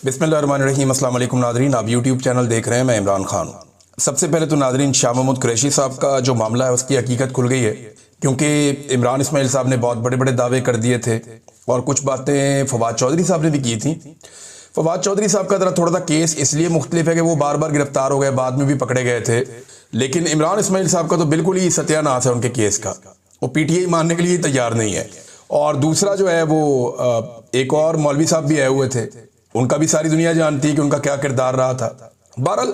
बिस्मिल्लाहिर्रहमानिर्रहीम। अस्सलाम वालेकुम नादरीन, आप यूट्यूब चैनल देख रहे हैं, मैं इमरान खान हूँ। सबसे पहले तो नादरीन, शाह महमूद कुरैशी साहब का जो मामला है उसकी हकीकत खुल गई है, क्योंकि इमरान इस्माइल साहब ने बहुत बड़े बड़े दावे कर दिए थे और कुछ बातें फवाद चौधरी साहब ने भी की थी। फवाद चौधरी साहब का ज़रा थोड़ा सा केस इसलिए मुख्तलिफ है कि वो बार बार गिरफ्तार हो गए, बाद में भी पकड़े गए थे, लेकिन इमरान इस्माइल साहब का तो बिल्कुल ही सत्यानाश है उनके केस का। वो पीटीआई मानने के लिए तैयार नहीं है। और दूसरा जो है वो एक और मौलवी साहब भी आए हुए थे, उनका भी सारी दुनिया जानती है कि उनका क्या किरदार रहा था। बहरहाल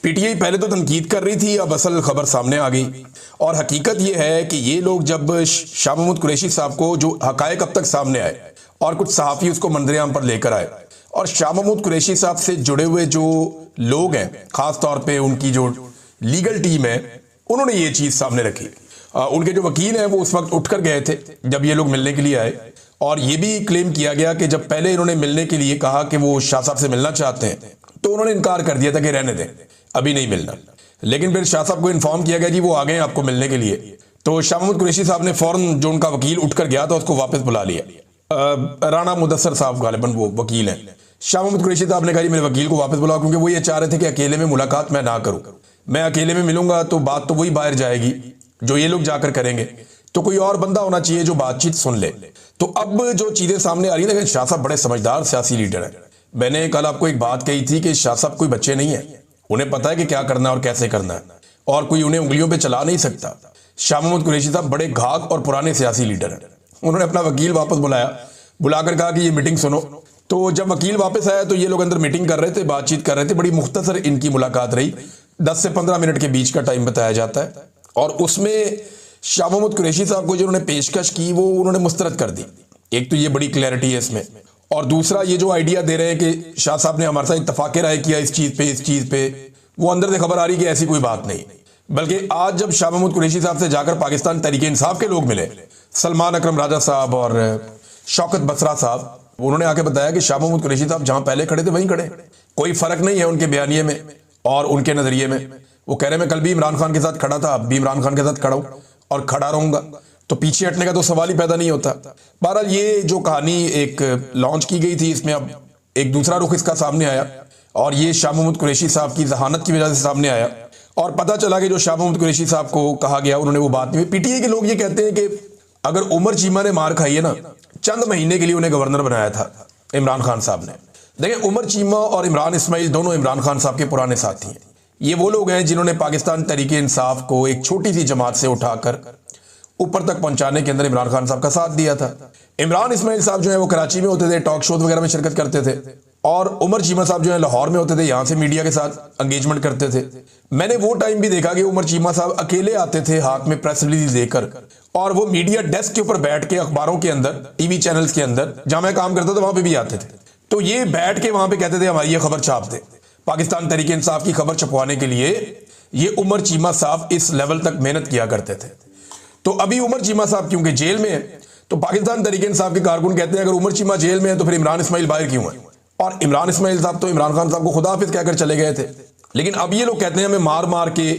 पीटीआई पहले तो तनकीद कर रही थी, अब असल खबर सामने आ गई और हकीकत ये है कि ये लोग जब शाह महमूद कुरैशी साहब को जो हकायक अब तक सामने आए और कुछ सहाफ़ी उसको मंजर-ए-आम पर लेकर आए और शाह महमूद कुरैशी साहब से जुड़े हुए जो लोग हैं, ख़ास तौर पर उनकी जो लीगल टीम है, उन्होंने ये चीज़ सामने रखी। उनके जो वकील हैं वो उस वक्त उठकर गए थे जब ये लोग मिलने के लिए आए, और ये भी क्लेम किया गया कि जब पहले इन्होंने मिलने के लिए कहा कि वो शाह साहब से मिलना चाहते हैं तो उन्होंने इनकार कर दिया था कि रहने दें, अभी नहीं मिलना। लेकिन फिर शाह साहब को इन्फॉर्म किया गया जी वो आ गए आपको मिलने के लिए, तो शाह महमूद कुरैशी साहब ने फौरन जो उनका वकील उठकर गया था उसको वापस बुला लिया। राणा मुदस्सर साहब गालिबन वो वकील हैं। शाह महमूद कुरैशी साहब ने कहा जी मेरे वकील को वापस बुलाओ, क्योंकि वो ये चाह रहे थे कि अकेले में मुलाकात मैं ना करूँ। मैं अकेले में मिलूंगा तो बात तो वही बाहर जाएगी जो ये लोग जाकर करेंगे, तो कोई और बंदा होना चाहिए जो बातचीत सुन ले। तो अब जो चीजें सामने आ रही है, लेकिन शाह साहब बड़े समझदार सियासी लीडर हैं। मैंने कल आपको एक बात कही थी कि शाह साहब कोई बच्चे नहीं है, उन्हें पता है कि क्या करना है और कैसे करना है, और कोई उन्हें उंगलियों पे चला नहीं सकता। शाह महमूद कुरैशी साहब बड़े घाक और पुराने सियासी लीडर हैं। उन्होंने अपना वकील वापस बुलाया, बुलाकर कहा कि ये मीटिंग सुनो। तो जब वकील वापस आया तो ये लोग अंदर मीटिंग कर रहे थे, बातचीत कर रहे थे। बड़ी मुख्तसर इनकी मुलाकात रही, 10 से 15 मिनट के बीच का टाइम बताया जाता है, और उसमें शाह महमूद कुरैशी साहब को जो उन्होंने पेशकश की वो उन्होंने मुस्तरद कर दी। एक तो ये बड़ी क्लैरिटी है इसमें, और दूसरा ये जो आइडिया दे रहे हैं कि शाह साहब ने हमारे साथ इत्तफाक राय किया इस चीज पे, वो अंदर से खबर आ रही कि ऐसी कोई बात नहीं। बल्कि आज जब शाह महमूद कुरैशी साहब से जाकर पाकिस्तान तहरीक-ए-इंसाफ के लोग मिले, सलमान अकरम राजा साहब और शौकत बसरा साहब, उन्होंने आके बताया कि शाह महमूद कुरैशी साहब जहां पहले खड़े थे वहीं खड़े, कोई फर्क नहीं है उनके बयानिए में और उनके नजरिए में। वो कह रहे मैं कल भी इमरान खान के साथ खड़ा था, अब भी इमरान खान के साथ खड़ा हूं और खड़ा रहूंगा, तो पीछे हटने का तो सवाल ही पैदा नहीं होता। बहरहाल ये जो कहानी एक लॉन्च की गई थी, इसमें अब एक दूसरा रुख इसका सामने आया, और ये शाह महमूद कुरैशी साहब की जहानत की वजह से सामने आया, और पता चला कि जो शाह महमूद कुरैशी साहब को कहा गया उन्होंने वो बात नहीं। पीटीआई के लोग ये कहते हैं कि अगर उमर चीमा ने मार खाई है ना, चंद महीने के लिए उन्हें गवर्नर बनाया था इमरान खान साहब ने। देखिए, उमर चीमा और इमरान इस्माइल दोनों इमरान खान साहब के पुराने साथी हैं। ये वो लोग हैं जिन्होंने पाकिस्तान तहरीक-ए-इंसाफ को एक छोटी सी जमात से उठाकर ऊपर तक पहुंचाने के अंदर इमरान खान साहब का साथ दिया था। इमरान इस्माइल साहब जो है वो कराची में होते थे, टॉक शोज वगैरह में शिरकत करते थे, और उमर चीमा साहब जो है लाहौर में होते थे, यहां से मीडिया के साथ एंगेजमेंट करते थे। मैंने वो टाइम भी देखा कि उमर चीमा साहब अकेले आते थे हाथ में प्रेस रिलीज लेकर, और वो मीडिया डेस्क के ऊपर बैठ के अखबारों के अंदर, टीवी चैनल्स के अंदर जहां मैं काम करता था वहां पे भी आते थे। तो ये बैठ के वहां पे कहते थे हमारी ये खबर छाप दे। पाकिस्तान तहरीक-ए-इंसाफ की खबर छपवाने के लिए ये उमर चीमा साहब इस लेवल तक मेहनत किया करते थे। तो अभी उमर चीमा साहब क्योंकि जेल में है, तो पाकिस्तान तहरीक-ए-इंसाफ के कारकुन कहते हैं अगर उमर चीमा जेल में है तो फिर इमरान इस्माइल बाहर क्यों है। और इमरान इस्माइल साहब तो इमरान खान साहब को खुदा हाफिज कहकर चले गए थे, लेकिन अब ये लोग कहते हैं हमें मार मार के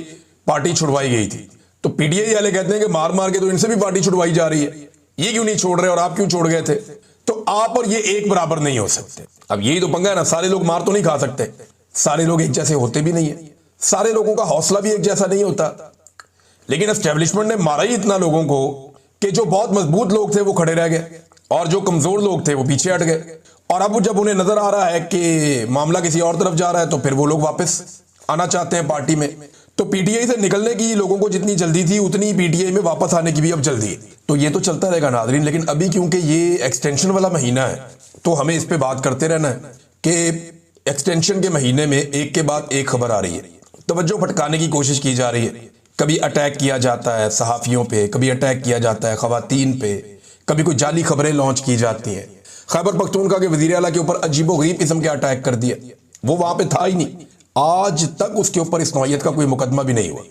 पार्टी छुड़वाई गई थी। तो पीटीआई वाले कहते हैं कि मार मार के तो इनसे भी पार्टी छुड़वाई जा रही है, ये क्यों नहीं छोड़ रहे और आप क्यों छोड़ गए थे। तो आप और ये एक बराबर नहीं हो सकते। अब यही तो पंगा है ना, सारे लोग मार तो नहीं खा सकते, सारे लोग एक जैसे होते भी नहीं है, सारे लोगों का हौसला भी एक जैसा नहीं होता। लेकिन एस्टेब्लिशमेंट ने मारा ही इतना लोगों को कि जो बहुत मजबूत लोग थे वो खड़े रह गए और जो कमजोर लोग थे वो पीछे हट गए। और अब जब उन्हें नजर आ रहा है कि मामला किसी और तरफ जा रहा है तो फिर वो लोग वापस आना चाहते हैं पार्टी में। तो पीटीआई से निकलने की लोगों को जितनी जल्दी थी उतनी पीटीआई में वापस आने की भी अब जल्दी है। तो ये तो चलता रहेगा नाज़रीन, लेकिन अभी क्योंकि ये एक्सटेंशन वाला महीना है तो हमें इस पे बात करते रहना है कि एक्सटेंशन के महीने में एक के बाद एक खबर आ रही है, तवज्जो भटकाने की कोशिश की जा रही है। कभी अटैक किया जाता है सहाफ़ियों पे, कभी अटैक किया जाता है ख़वातीन पे, कभी कोई जाली खबरें लॉन्च की जाती हैं। खैबर पख्तूनख्वा के वज़ीर आला के ऊपर अजीबोगरीब किस्म के अटैक कर दिया, वो वहां पे था ही नहीं, आज तक उसके ऊपर इस नौइयत का कोई मुकदमा भी नहीं हुआ।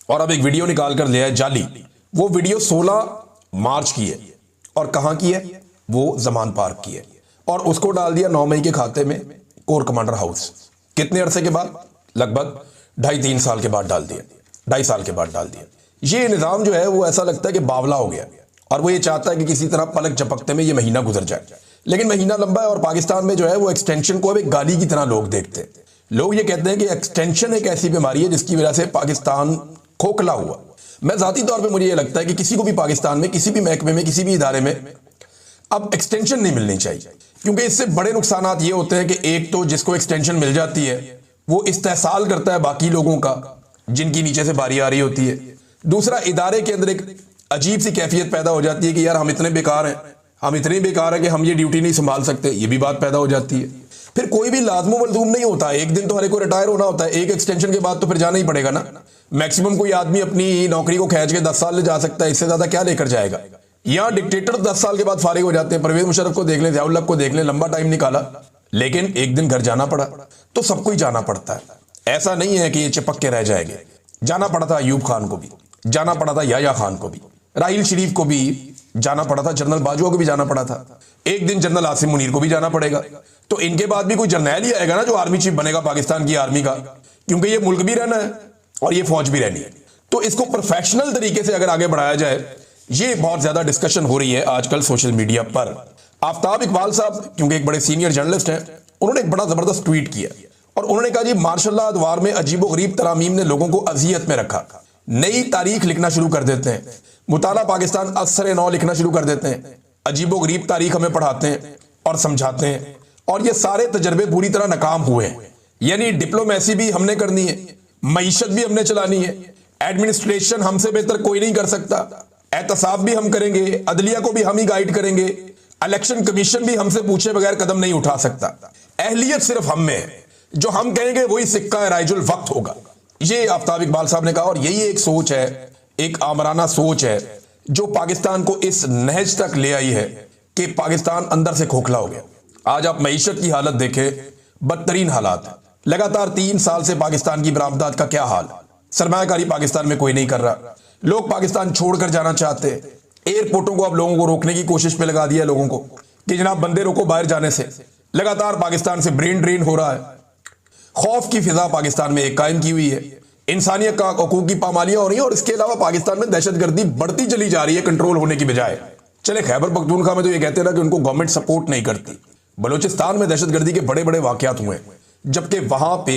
और अब एक वीडियो निकाल कर लिया है जाली। वो वीडियो 16 मार्च की है, और कहां की है, वो जमान पार्क की है, और उसको डाल दिया 9 मई के खाते में कोर कमांडर हाउस। कितने अरसे के बाद, लगभग 2.5-3 साल के बाद डाल दिया, 2.5 साल के बाद डाल दिया। ये निज़ाम जो है वो ऐसा लगता है कि बावला हो गया, और वो ये चाहता है कि किसी तरह पलक झपकते में ये महीना गुजर जाए। लेकिन महीना लंबा है और पाकिस्तान में जो है वो एक्सटेंशन को अब एक गाली की तरह लोग देखते हैं। लोग ये कहते हैं कि एक्सटेंशन एक ऐसी बीमारी है जिसकी वजह से पाकिस्तान खोखला हुआ। मैं जाती तौर पे मुझे ये लगता है कि किसी को भी पाकिस्तान में किसी भी महकमे में किसी भी इदारे में अब एक्सटेंशन नहीं मिलनी चाहिए, क्योंकि इससे बड़े नुकसानात ये होते हैं कि एक तो जिसको एक्सटेंशन मिल जाती है वो इस्तेहसाल करता है बाकी लोगों का जिनकी नीचे से बारी आ रही होती है। दूसरा, इदारे के अंदर एक अजीब सी कैफियत पैदा हो जाती है कि यार हम इतने बेकार हैं, हम इतने बेकार हैं कि हम ये ड्यूटी नहीं संभाल सकते, ये भी बात पैदा हो जाती है। फिर कोई भी लाजमो मलजूम नहीं होता, एक दिन तो हर एक को रिटायर होना होता है, एक एक्सटेंशन के बाद तो फिर जाना ही पड़ेगा ना। मैक्सिमम कोई आदमी अपनी नौकरी को खींच के 10 साल ले जा सकता है, इससे ज्यादा क्या लेकर जाएगा। यहाँ डिक्टेटर 10 साल के बाद फारिग हो जाते हैं। परवेज मुशर्रफ को देख लें, ज़ियाउल हक को देख लें, लंबा टाइम निकाला लेकिन एक दिन घर जाना पड़ा। तो सबको ही जाना पड़ता है, ऐसा नहीं है कि ये चिपक के रह जाएंगे। जाना पड़ा था अयूब खान को भी, जाना पड़ा था याया खान को भी, राहिल शरीफ को भी जाना पड़ा था, जनरल बाजवा को भी जाना पड़ा था, एक दिन जनरल आसिम मुनीर को भी जाना पड़ेगा। तो इनके बाद भी कोई जर्नैल ही आएगा ना जो आर्मी चीफ बनेगा पाकिस्तान की आर्मी का, क्योंकि ये मुल्क भी रहना है और ये फौज भी रहनी है। तो इसको प्रोफेशनल तरीके से अगर आगे बढ़ाया जाए, ये बहुत ज्यादा डिस्कशन हो रही है आजकल सोशल मीडिया पर। आफ्ताब इकबाल साहब क्योंकि एक बड़े सीनियर जर्नलिस्ट हैं, उन्होंने एक बड़ा जबरदस्त ट्वीट किया और उन्होंने कहा जी मार्शल अदवार में अजीबो गरीब तरामीम ने लोगों को अजियत में रखा, नई तारीख लिखना शुरू कर देते हैं, मुताला पाकिस्तान असर नौ लिखना शुरू कर देते हैं, अजीबो गरीब तारीख हमें पढ़ाते हैं और समझाते हैं, और ये सारे तजर्बे पूरी तरह नाकाम हुए हैं। यानी डिप्लोमेसी भी हमने करनी है, मईशत भी हमने चलानी है, एडमिनिस्ट्रेशन हमसे बेहतर कोई नहीं कर सकता, एहतसाब भी हम करेंगे, अदलिया को भी हम ही गाइड करेंगे, इलेक्शन कमीशन भी हमसे पूछे बगैर कदम नहीं उठा सकता, अहलियत सिर्फ हम में है, जो हम कहेंगे वही सिक्का राइजुल वक्त होगा। ये आफ्ताब इकबाल साहब ने कहा और यही एक सोच है, एक आमराना सोच है जो पाकिस्तान को इस नहज तक ले आई है कि पाकिस्तान अंदर से खोखला हो गया। आज आप मईशत की हालत देखें, बदतरीन हालात है। लगातार 3 साल से पाकिस्तान की बरामदात का क्या हाल, सरमायाकारी पाकिस्तान में कोई नहीं कर रहा, लोग पाकिस्तान छोड़कर जाना चाहते हैं। एयरपोर्टों को अब लोगों को रोकने की कोशिश पे लगा दिया लोगों को कि जनाब बंदे रोको बाहर जाने से। लगातार पाकिस्तान से ब्रेन ड्रेन हो रहा है, खौफ की फिजा पाकिस्तान में एक कायम की हुई है, इंसानियत का हकूक की पामालियां हो रही है और इसके अलावा पाकिस्तान में दहशतगर्दी बढ़ती चली जा रही है कंट्रोल होने की बजाय। चले खैबर पख्तूनख्वा में तो ये कहते ना कि उनको गवर्नमेंट सपोर्ट नहीं करती, बलोचिस्तान में दहशतगर्दी के बड़े बड़े वाकयात हुए, जबकि वहां पे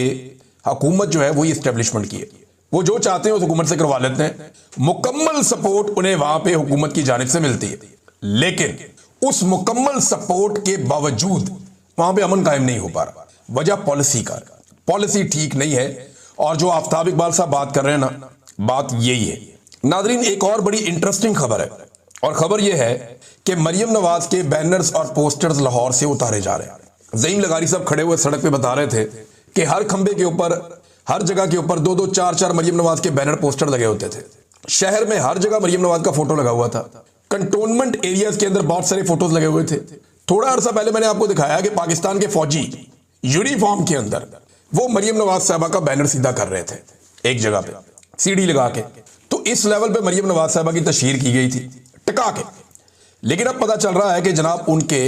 हुकूमत जो है वही एस्टेब्लिशमेंट की है, वो जो चाहते हैं उस हुकूमत से करवा लेते हैं, मुकम्मल सपोर्ट उन्हें वहां पे हुकूमत की जानिब से मिलती है। लेकिन उस मुकम्मल सपोर्ट के बावजूद वहां पे अमन कायम नहीं हो पा रहा। वजह पॉलिसी का, पॉलिसी ठीक नहीं है। और जो आफ्ताब इकबाल साहब बात कर रहे हैं ना, बात यही है। नादरीन, एक और बड़ी इंटरेस्टिंग खबर है और खबर यह है कि मरियम नवाज के बैनर्स और पोस्टर्स लाहौर से उतारे जा रहे हैं। ज़ईम लगारी साहब खड़े हुए सड़क पे बता रहे थे कि हर खंबे के ऊपर, हर जगह के ऊपर 2-2, 4-4 मरियम नवाज के बैनर पोस्टर लगे होते थे। शहर में हर जगह मरियम नवाज का फोटो लगा हुआ था। कंटोनमेंट एरियाज के अंदर बहुत सारे फोटोज लगे हुए थे। थोड़ा अरसा पहले मैंने आपको दिखाया कि पाकिस्तान के फौजी यूनिफॉर्म के अंदर वो मरियम नवाज साहबा का बैनर सीधा कर रहे थे एक जगह पे सीढ़ी लगा के। तो इस लेवल पे मरियम नवाज साहबा की तशहीर की गई थी टिका के। लेकिन अब पता चल रहा है कि जनाब उनके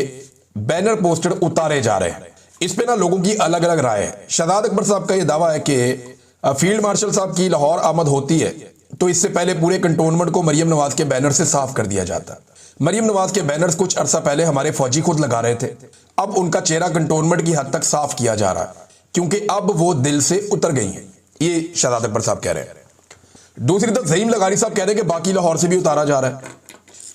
बैनर पोस्टर उतारे जा रहे हैं। इस पे ना लोगों की अलग अलग राय है। शहजाद अकबर साहब का यह दावा है कि फील्ड मार्शल साहब की लाहौर आमद होती है तो इससे पहले पूरे कंटोनमेंट को मरियम नवाज के बैनर से साफ कर दिया जाता। मरियम नवाज के बैनर्स कुछ अरसा पहले हमारे फौजी खुद लगा रहे थे, अब उनका चेहरा कंटोनमेंट की हद तक साफ किया जा रहा है क्योंकि अब वो दिल से उतर गई हैं। ये शहजाद अकबर साहब कह रहे हैं। दूसरी तरफ ज़ईम लगारी साहब कह रहे हैं कि बाकी लाहौर से भी उतारा जा रहा है।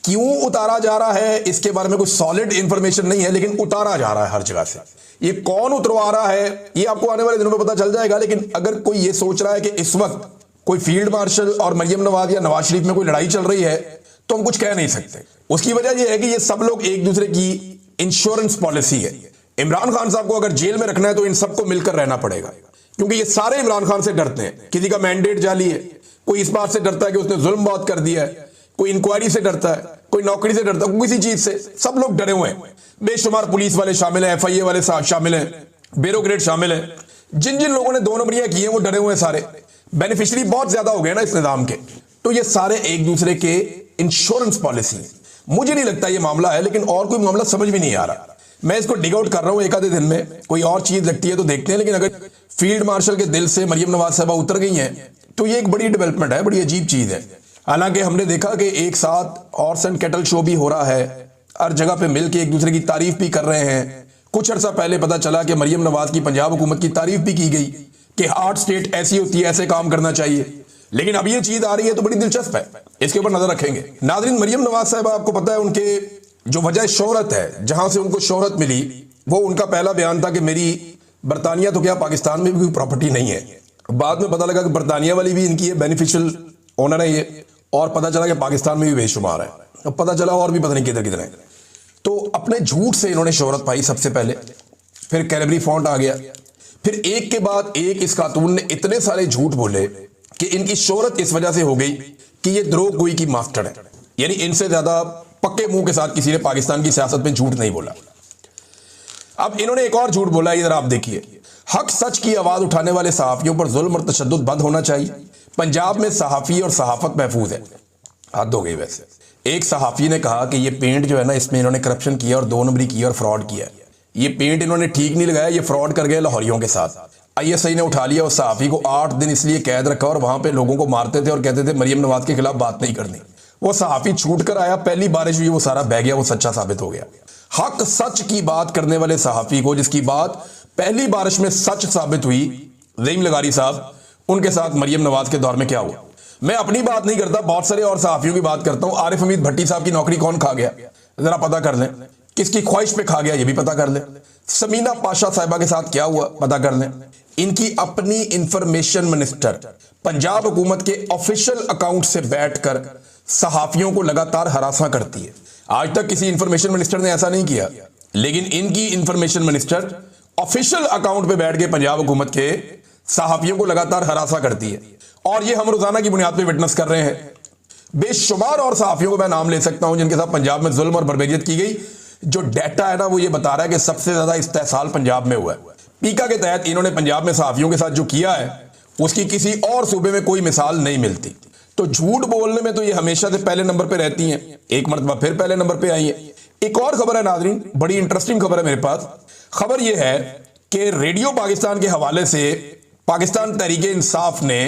क्यों उतारा जा रहा है इसके बारे में कुछ सॉलिड इंफॉर्मेशन नहीं है, लेकिन उतारा जा रहा है हर जगह से। ये कौन उतरवा रहा है ये आपको आने वाले दिनों में पता चल जाएगा। लेकिन अगर कोई ये सोच रहा है कि इस वक्त कोई फील्ड मार्शल और मरियम नवाज या नवाज शरीफ में कोई लड़ाई चल रही है तो हम कुछ कह नहीं सकते। उसकी वजह यह है कि ये सब लोग एक दूसरे की इंश्योरेंस पॉलिसी है। इमरान खान साहब को अगर जेल में रखना है तो इन सबको मिलकर रहना पड़ेगा, क्योंकि ये सारे इमरान खान से डरते हैं। किसी का मैंडेट जाली है, कोई इस बात से डरता है कि उसने जुल्म बहुत कर दिया है, कोई इंक्वायरी से डरता है, कोई नौकरी से डरता है, किसी चीज से। सब लोग डरे हुए हैं। बेशुमार पुलिस वाले शामिल हैं, FIA वाले शामिल हैं, ब्यूरोक्रेट शामिल हैं। जिन जिन लोगों ने 2 नंबरियां की हैं वो डरे हुए हैं। सारे बेनिफिशियरी बहुत ज्यादा हो गए ना इस निजाम के। तो ये सारे एक दूसरे के इंश्योरेंस पॉलिसी है। मुझे नहीं लगता ये मामला है, लेकिन और कोई मामला समझ भी नहीं आ रहा। मैं इसको डिग आउट कर रहा हूं एक आधे दिन में, कोई और चीज लगती है तो देखते हैं। लेकिन अगर फील्ड मार्शल के दिल से मरियम नवाज साहबा उतर गई हैं तो ये एक बड़ी डेवलपमेंट है, बड़ी अजीब चीज है। हालांकि हमने देखा कि एक साथ हॉर्स एंड कैटल शो भी हो रहा है हर जगह पे मिल के एक दूसरे की तारीफ भी कर रहे हैं। कुछ अर्सा पहले पता चला कि मरियम नवाज की पंजाब हुकूमत की तारीफ भी की गई कि हार्ट स्टेट ऐसी होती है, ऐसे काम करना चाहिए। लेकिन अब ये चीज आ रही है तो बड़ी दिलचस्प है, इसके ऊपर नजर रखेंगे। नाज़रीन, मरियम नवाज साहब, आपको पता है उनके जो वजह शोहरत है, जहां से उनको शोहरत मिली, वो उनका पहला बयान था कि मेरी बरतानिया तो क्या पाकिस्तान में भी कोई प्रॉपर्टी नहीं है। बाद में पता लगा कि बरतानिया वाली भी इनकी बेनिफिशियल ओनर है ये, और पता चला कि पाकिस्तान में भी बेशुमार है। अब पता चला और भी पता नहीं किधर किधर है। तो अपने झूठ से इन्होंने शोहरत पाई सबसे पहले, फिर कैलबरी फॉन्ट आ गया, फिर एक के बाद एक इस खातून ने इतने सारे झूठ बोले कि इनकी शोहरत इस वजह से हो गई कि ये द्रोहगोई की मास्टर है। यानी इनसे ज्यादा पक्के मुंह के साथ किसी ने पाकिस्तान की सियासत में झूठ नहीं बोला। अब इन्होंने एक और झूठ बोला, इधर आप देखिए। हक सच की आवाज उठाने वाले सहाफियों पर जुल्म और तशद्दुद बंद होना चाहिए। पंजाब में सहाफी और सहाफत महफूज है। हद हो गई। वैसे एक सहाफी ने कहा कि ये पेंट जो है ना, इसमें इन्होंने करप्शन किया और 2 नंबरी की और फ्रॉड किया। ये पेंट इन्होंने ठीक नहीं लगाया, ये फ्रॉड कर गए लाहौरियों के साथ। ISI ने उठा लिया उस सहाफी को, 8 दिन इसलिए कैद रखा और वहां पे लोगों को मारते थे और कहते थे मरियम नवाज के खिलाफ बात नहीं करनी। वो सहाफी छूट कर आया, पहली बारिश हुई, वो सारा बह गया, वो सच्चा साबित हो गया। हक सच की बात करने वाले सहाफी को, जिसकी बात पहली बारिश में सच साबित हुई, ज़ईम लगारी साहब, उनके साथ मरियम नवाज के दौर में क्या हुआ। मैं अपनी बात नहीं करता, बहुत सारे और सहाफियों की बात करता हूं। आरिफ हमीद भट्टी साहब की नौकरी कौन खा गया, जरा पता कर लें। किसकी ख्वाहिश पे खा गया, ये भी पता कर लें। समीना पाशा साहिबा के साथ क्या हुआ, पता कर लें। इनकी अपनी इंफॉर्मेशन मिनिस्टर पंजाब हुकूमत के ऑफिशियल अकाउंट से बैठकर सहाफियों को लगातार हरासा करती है। आज तक किसी इंफॉर्मेशन मिनिस्टर ने ऐसा नहीं किया, लेकिन इनकी इंफॉर्मेशन मिनिस्टर ऑफिशियल अकाउंट पे बैठ के पंजाब हुकूमत के सहाफियों को लगातार हरासा करती है। और ये हम रोजाना की बुनियाद पे विटनेस कर रहे हैं। बेशुमार और सहाफियों को मैं नाम ले सकता हूं जिनके साथ पंजाब में जुल्म और बर्बरियत की गई। जो डाटा है ना, वो ये बता रहा है कि सबसे ज्यादा इस्तेहसाल पंजाब में हुआ है। पीका के तहत इन्होंने पंजाब में सहाफियों के साथ जो किया है, उसकी किसी और सूबे में कोई मिसाल नहीं मिलती। तो झूठ बोलने में तो ये हमेशा से पहले नंबर पे रहती हैं, एक मरतबा फिर पहले नंबर पे आई है। एक और खबर है नाज़रीन, बड़ी इंटरेस्टिंग खबर है मेरे पास। खबर यह है कि रेडियो पाकिस्तान के हवाले से पाकिस्तान तहरीक इंसाफ ने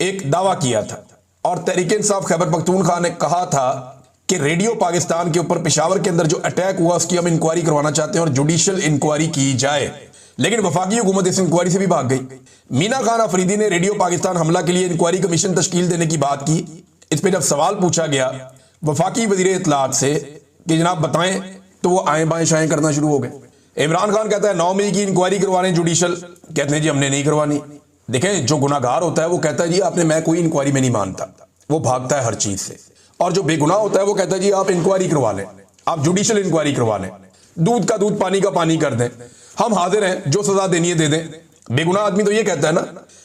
एक दावा किया था, और तहरीक इंसाफ खैबर पख्तूनख्वा ने कहा था कि रेडियो पाकिस्तान के ऊपर पेशावर के अंदर जो अटैक हुआ उसकी हम इंक्वायरी करवाना चाहते हैं और जुडिशियल इंक्वायरी की जाए। लेकिन वफाकी हुकूमत इस इंक्वायरी से भी भाग गई। मीना खान अफरीदी ने रेडियो पाकिस्तान हमला के लिए इंक्वायरी कमीशन तश्कील देने की बात की। इस पर जब सवाल पूछा गया वफाकी वजीर इत्तलात से कि जनाब बताएं, तो वो आए बाएं शाएं करना शुरू हो गए। इमरान खान कहता है 9 मई की इंक्वायरी करवाने जुडिशियल, कहते हैं जी हमने नहीं करवानी। देखें, जो गुनाहगार होता है वो कहता है जी आपने, मैं कोई इंक्वायरी में नहीं मानता, वो भागता है हर चीज से। और जो बेगुनाह होता है वो कहता है जी आप इंक्वायरी करवा लें, आप जुडिशियल इंक्वायरी करवा लें, दूध का दूध पानी का पानी कर दें, हम हाजिर हैं, जो सजा देनी है दे दें। बेगुनाह आदमी तो ये कहता है ना,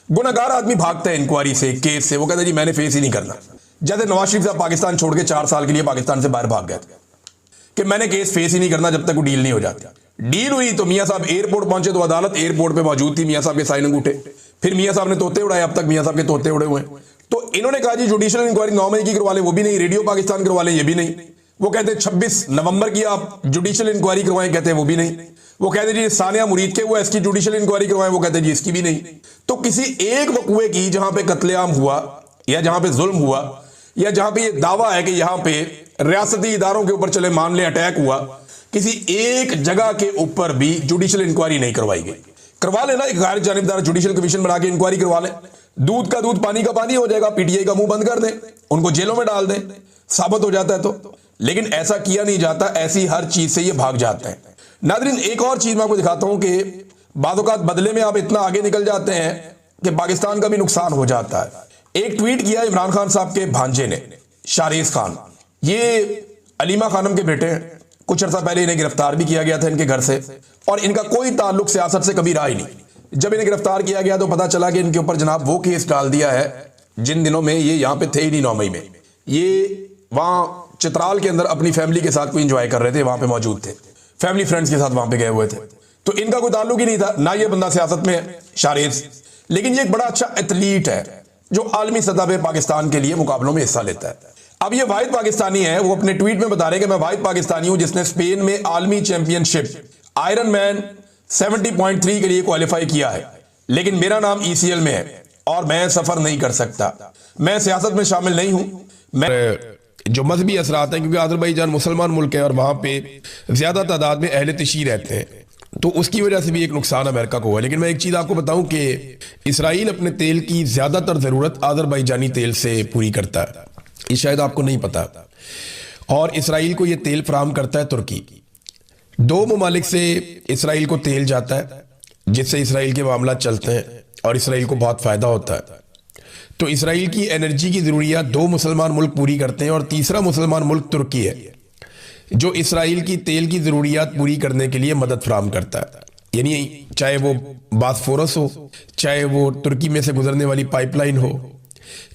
गुनाहगार आदमी भागता है इंक्वायरी से, केस से, वो कहता है जी मैंने फेस ही नहीं करना। जैसे नवाज शरीफ साहब पाकिस्तान छोड़ के 4 साल के लिए पाकिस्तान से बाहर भाग गए कि मैंने केस फेस ही नहीं करना जब तक वो डील नहीं हो जाती। डील हुई तो मियां साहब एयरपोर्ट पहुंचे तो अदालत एयरपोर्ट पे मौजूद थी, मियां साहब के साइन अंगूठे, फिर मियां साहब ने तोते उड़ाए, अब तक मियां साहब के तोते उड़े हुए हैं। तो इन्होंने कहा जी जुडिशियल इंक्वायरी 9 मई की करवा लें, वो भी नहीं, रेडियो पाकिस्तान करवा लें, ये भी नहीं। वो कहते हैं 26 नवंबर की आप जुडिशियल इंक्वायरी करवाएं, कहते हैं वो भी नहीं। वो कहते हैं जी सानिया मुरीद के वो इसकी जुडिशियल इंक्वायरी करवाएं, वो कहते हैं जी इसकी भी नहीं। तो किसी एक वकूए की जहां पे कत्लेआम हुआ या जहां पे जुल्म हुआ या जहां पे ये दावा है कि यहां पे रियासती इदारों के ऊपर चले मान ले अटैक हुआ, किसी एक जगह के ऊपर भी जुडिशियल इंक्वायरी नहीं करवाई गई। करवा लेना, एक गैर जानिबदार जुडिशियल कमीशन बना के इंक्वायरी करवा लें, दूध का दूध पानी का पानी हो जाएगा, पीटीआई का मुंह बंद कर दें, उनको जेलों में डाल दें, साबित हो जाता है तो। लेकिन ऐसा किया नहीं जाता, ऐसी हर चीज से ये भाग जाते हैं। नाज़रीन, एक और चीज मैं आपको दिखाता हूं कि बाज़ औक़ात बदले में आप इतना आगे निकल जाते हैं कि पाकिस्तान का भी नुकसान हो जाता है। एक ट्वीट किया इमरान खान साहब के भांजे ने, शाहरेज खान, ये अलीमा खानम के बेटे हैं। कुछ अर्सा पहले इन्हें गिरफ्तार भी किया गया था इनके घर से, और इनका कोई ताल्लुक सियासत से कभी रहा ही नहीं। जब इन्हें गिरफ्तार किया गया तो पता चला कि इनके ऊपर जनाब वो केस डाल दिया है जिन दिनों में ये यहां पे थे ही नहीं। 9 मई में ये वहां चित्राल के अंदर अपनी फैमिली के साथ कोई एंजॉय कर रहे थे, वहां पे मौजूद थे, फैमिली फ्रेंड्स के साथ वहां पे गए हुए थे। तो इनका कोई ताल्लुक ही नहीं था, ना ये बंदा सियासत में है शाहरेज। लेकिन ये एक बड़ा अच्छा एथलीट है जो आलमी सतह पे पाकिस्तान के लिए मुकाबलों में हिस्सा लेता है। अब ये वाहिद पाकिस्तानी है, वो अपने ट्वीट में बता रहे हैं कि मैं वाहिद पाकिस्तानी हूं जिसने स्पेन में आलमी चैंपियनशिप आयरन मैन 70.3 के लिए क्वालिफाई किया है, लेकिन मेरा नाम ECL में है और मैं सफर नहीं कर सकता। मैं सियासत में शामिल नहीं हूं। मैं जो मजहबी असरात हैं, क्योंकि अजरबैजान मुसलमान मुल्क है और वहाँ पे ज़्यादा तादाद में अहले तशी रहते हैं, तो उसकी वजह से भी एक नुकसान अमेरिका को हुआ। लेकिन मैं एक चीज़ आपको बताऊं कि इसराइल अपने तेल की ज़्यादातर ज़रूरत अजरबैजानी तेल से पूरी करता है, ये शायद आपको नहीं पता। और इसराइल को ये तेल फराहम करता है तुर्की। 2 ममालिक से इसराइल को तेल जाता है जिससे इसराइल के मामला चलते हैं और इसराइल को बहुत फ़ायदा होता है। तो इसराइल की एनर्जी की ज़रूरियात 2 मुसलमान मुल्क पूरी करते हैं और तीसरा मुसलमान मुल्क तुर्की है जो इसराइल की तेल की ज़रूरियात पूरी करने के लिए मदद फराहम करता है। यानी चाहे वो बासफोरस हो, चाहे वो तुर्की में से गुजरने वाली पाइपलाइन हो,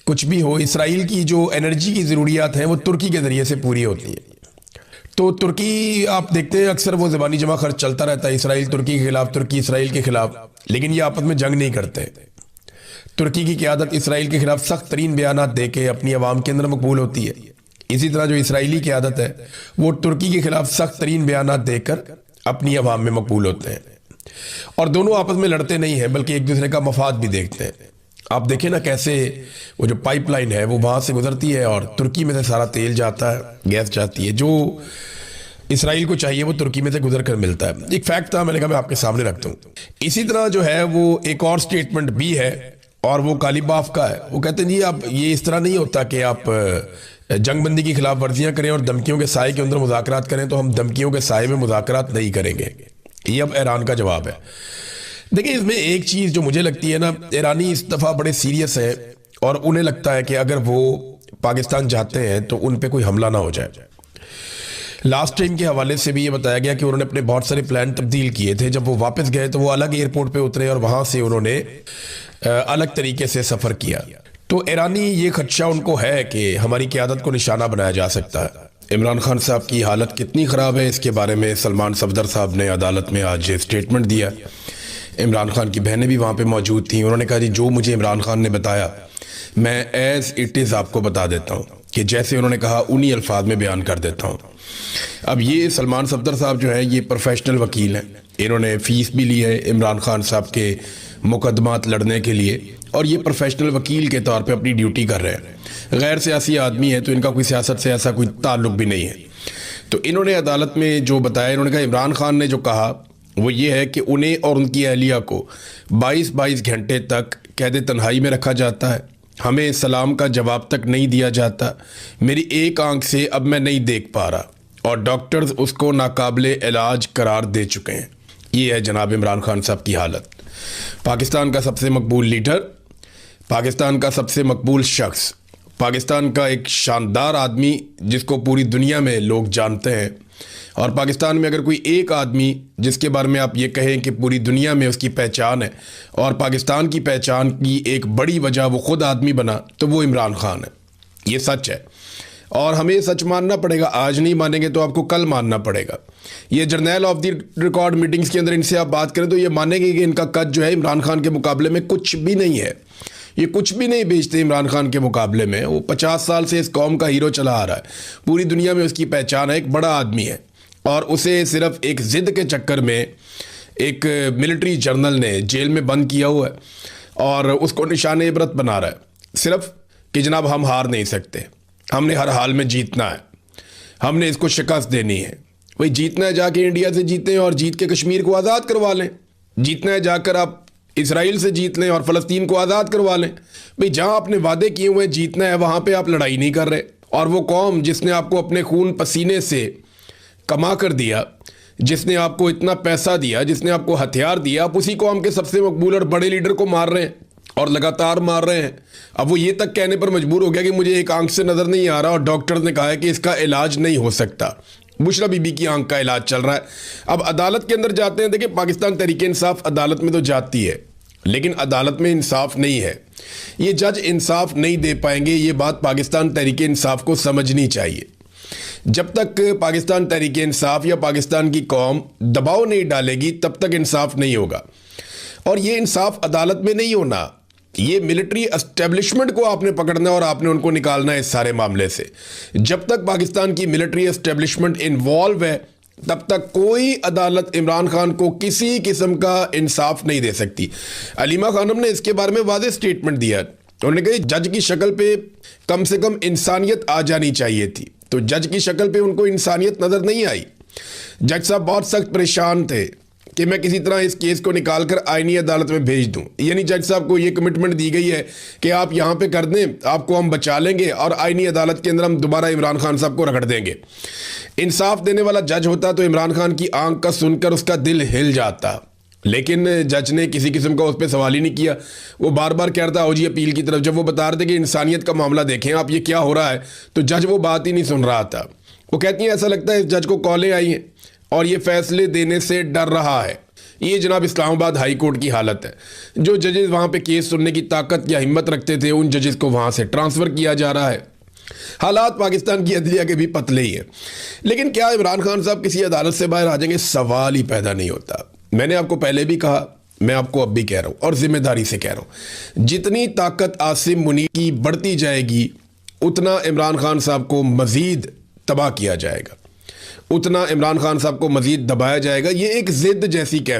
कुछ भी हो, इसराइल की जो एनर्जी की ज़रूरियात हैं वो तुर्की के ज़रिए से पूरी होती है। तो तुर्की आप देखते हैं अक्सर वो ज़बानी जमा खर्च चलता रहता है, इसराइल तुर्की के खिलाफ, तुर्की इसराइल के खिलाफ, लेकिन ये आपस में जंग नहीं करते। तुर्की की क़यादत इसराइल के खिलाफ सख्त तरीन बयानात दे के अपनी आवाम के अंदर मकबूल होती है। इसी तरह जो इसराइली क़यादत है वो तुर्की के खिलाफ सख्त तरीन बयानात देकर अपनी आवाम में मकबूल होते हैं। और दोनों आपस में लड़ते नहीं हैं बल्कि एक दूसरे का मफाद भी देखते हैं। आप देखें ना कैसे वो जो पाइपलाइन है वो वहाँ से गुजरती है और तुर्की में से सारा तेल जाता है, गैस जाती है, जो इसराइल को चाहिए वो तुर्की में से गुजर कर मिलता है। एक फैक्ट था, मैंने कहा मैं आपके सामने रखता हूँ। इसी तरह जो है वो एक और स्टेटमेंट भी है और वो कालीबाफ का है। वो कहते हैं जी आप ये इस तरह नहीं होता कि आप जंगबंदी की खिलाफ वर्जियाँ करें और धमकियों के साए के अंदर मुज़ाकरात करें, तो हम धमकियों के साए में मुज़ाकरात नहीं करेंगे। ये अब ईरान का जवाब है। देखिए इसमें एक चीज़ जो मुझे लगती है ना, ईरानी इस दफ़ा बड़े सीरियस हैं और उन्हें लगता है कि अगर वो पाकिस्तान जाते हैं तो उन पर कोई हमला ना हो जाए। लास्ट टाइम के हवाले से भी ये बताया गया कि उन्होंने अपने बहुत सारे प्लान तब्दील किए थे। जब वो वापस गए तो वो अलग एयरपोर्ट पे उतरे और वहाँ से उन्होंने अलग तरीके से सफ़र किया। तो ईरानी ये खदशा उनको है कि हमारी क़यादत को निशाना बनाया जा सकता है। इमरान खान साहब की हालत कितनी ख़राब है इसके बारे में सलमान सफदर साहब ने अदालत में आज स्टेटमेंट दिया। इमरान खान की बहनें भी वहाँ पे मौजूद थीं। उन्होंने कहा जी जो मुझे इमरान खान ने बताया मैं एज़ इट इज़ आपको बता देता हूँ कि जैसे उन्होंने कहा उन्हीं अल्फाज में बयान कर देता हूँ। अब ये सलमान सफदर साहब जो है ये प्रोफेशनल वकील हैं, इन्होंने फ़ीस भी ली है इमरान खान साहब के मुकदमात लड़ने के लिए और ये प्रोफेशनल वकील के तौर पे अपनी ड्यूटी कर रहे हैं। गैर सियासी आदमी है तो इनका कोई सियासत से ऐसा कोई ताल्लुक़ भी नहीं है। तो इन्होंने अदालत में जो बताया, इन्होंने कहा इमरान खान ने जो कहा वो ये है कि उन्हें और उनकी अहलिया को 22-22 घंटे तक कैद तन्हाई में रखा जाता है, हमें सलाम का जवाब तक नहीं दिया जाता, मेरी एक आंख से अब मैं नहीं देख पा रहा और डॉक्टर्स उसको नाकाबिले इलाज करार दे चुके हैं। ये है जनाब इमरान खान साहब की हालत। पाकिस्तान का सबसे मकबूल लीडर, पाकिस्तान का सबसे मकबूल शख्स, पाकिस्तान का एक शानदार आदमी जिसको पूरी दुनिया में लोग जानते हैं। और पाकिस्तान में अगर कोई एक आदमी जिसके बारे में आप ये कहें कि पूरी दुनिया में उसकी पहचान है और पाकिस्तान की पहचान की एक बड़ी वजह वो ख़ुद आदमी बना, तो वो इमरान खान है। ये सच है और हमें सच मानना पड़ेगा। आज नहीं मानेंगे तो आपको कल मानना पड़ेगा। ये journal of the record meetings के अंदर इनसे आप बात करें तो ये मानेंगे कि इनका कद जो है इमरान खान के मुकाबले में कुछ भी नहीं है। ये कुछ भी नहीं बेचते इमरान खान के मुकाबले में। वो 50 साल से इस कौम का हीरो चला आ रहा है, पूरी दुनिया में उसकी पहचान है, एक बड़ा आदमी है और उसे सिर्फ एक ज़िद के चक्कर में एक मिलिट्री जर्नल ने जेल में बंद किया हुआ है और उसको निशान इबरत बना रहा है सिर्फ कि जनाब हम हार नहीं सकते, हमने हर हाल में जीतना है, हमने इसको शिकस्त देनी है। भाई जीतना है जाके इंडिया से जीतें और जीत के कश्मीर को आज़ाद करवा लें, जीतना है जाकर आप इसराइल से जीत लें और फ़लस्तीन को आज़ाद करवा लें। भाई जहाँ आपने वादे किए हुए जीतना है वहाँ पे आप लड़ाई नहीं कर रहे। और वो कौम जिसने आपको अपने खून पसीने से कमा कर दिया, जिसने आपको इतना पैसा दिया, जिसने आपको हथियार दिया, आप उसी कौम के सबसे मकबूल और बड़े लीडर को मार रहे हैं और लगातार मार रहे हैं। अब वो ये तक कहने पर मजबूर हो गया कि मुझे एक आंख से नज़र नहीं आ रहा और डॉक्टर ने कहा है कि इसका इलाज नहीं हो सकता। बुशरा बीबी की आंख का इलाज चल रहा है। अब अदालत के अंदर जाते हैं। देखिए पाकिस्तान तहरीक इंसाफ अदालत में तो जाती है लेकिन अदालत में इंसाफ नहीं है। ये जज इंसाफ नहीं दे पाएंगे, ये बात पाकिस्तान तहरीक इंसाफ को समझनी चाहिए। जब तक पाकिस्तान तहरीक इंसाफ या पाकिस्तान की कौम दबाव नहीं डालेगी तब तक इंसाफ नहीं होगा। और ये इंसाफ अदालत में नहीं होना, ये मिलिट्री एस्टेब्लिशमेंट को आपने पकड़ना और आपने उनको निकालना है इस सारे मामले से। जब तक पाकिस्तान की मिलिट्री एस्टेब्लिशमेंट इन्वॉल्व है तब तक कोई अदालत इमरान खान को किसी किस्म का इंसाफ नहीं दे सकती। अलीमा खानम ने इसके बारे में वाज़ेह स्टेटमेंट दिया उन्होंने कहा जज की शक्ल पे कम से कम इंसानियत आ जानी चाहिए थी, तो जज की शक्ल पे उनको इंसानियत नजर नहीं आई। जज साहब बहुत सख्त परेशान थे कि मैं किसी तरह इस केस को निकालकर आईनी अदालत में भेज दूं। यानी जज साहब को ये कमिटमेंट दी गई है कि आप यहां पे कर दें, आपको हम बचा लेंगे और आईनी अदालत के अंदर हम दोबारा इमरान खान साहब को रगड़ देंगे। इंसाफ देने वाला जज होता तो इमरान खान की आंख का सुनकर उसका दिल हिल जाता, लेकिन जज ने किसी किस्म का उस पर सवाल ही नहीं किया। वो बार बार कह रहा था आओ जी अपील की तरफ। जब वो बता रहे थे कि इंसानियत का मामला देखें आप, ये क्या हो रहा है, तो जज वो बात ही नहीं सुन रहा था। वो कहती हैं ऐसा लगता है इस जज को कॉलें आई हैं और ये फैसले देने से डर रहा है। ये जनाब इस्लामाबाद हाई कोर्ट की हालत है। जो जजेस वहाँ पे केस सुनने की ताकत या हिम्मत रखते थे, उन जजेस को वहाँ से ट्रांसफ़र किया जा रहा है। हालात पाकिस्तान की अदलिया के भी पतले ही हैं। लेकिन क्या इमरान खान साहब किसी अदालत से बाहर आ जाएंगे, सवाल ही पैदा नहीं होता। मैंने आपको पहले भी कहा, मैं आपको अब भी कह रहा हूँ और जिम्मेदारी से कह रहा हूँ, जितनी ताकत आसिम मुनीर की बढ़ती जाएगी उतना इमरान खान साहब को मज़ीद तबाह किया जाएगा, उतना इमरान खान साहब को मज़ीद दबाया जाएगा। ये एक ज़िद जैसी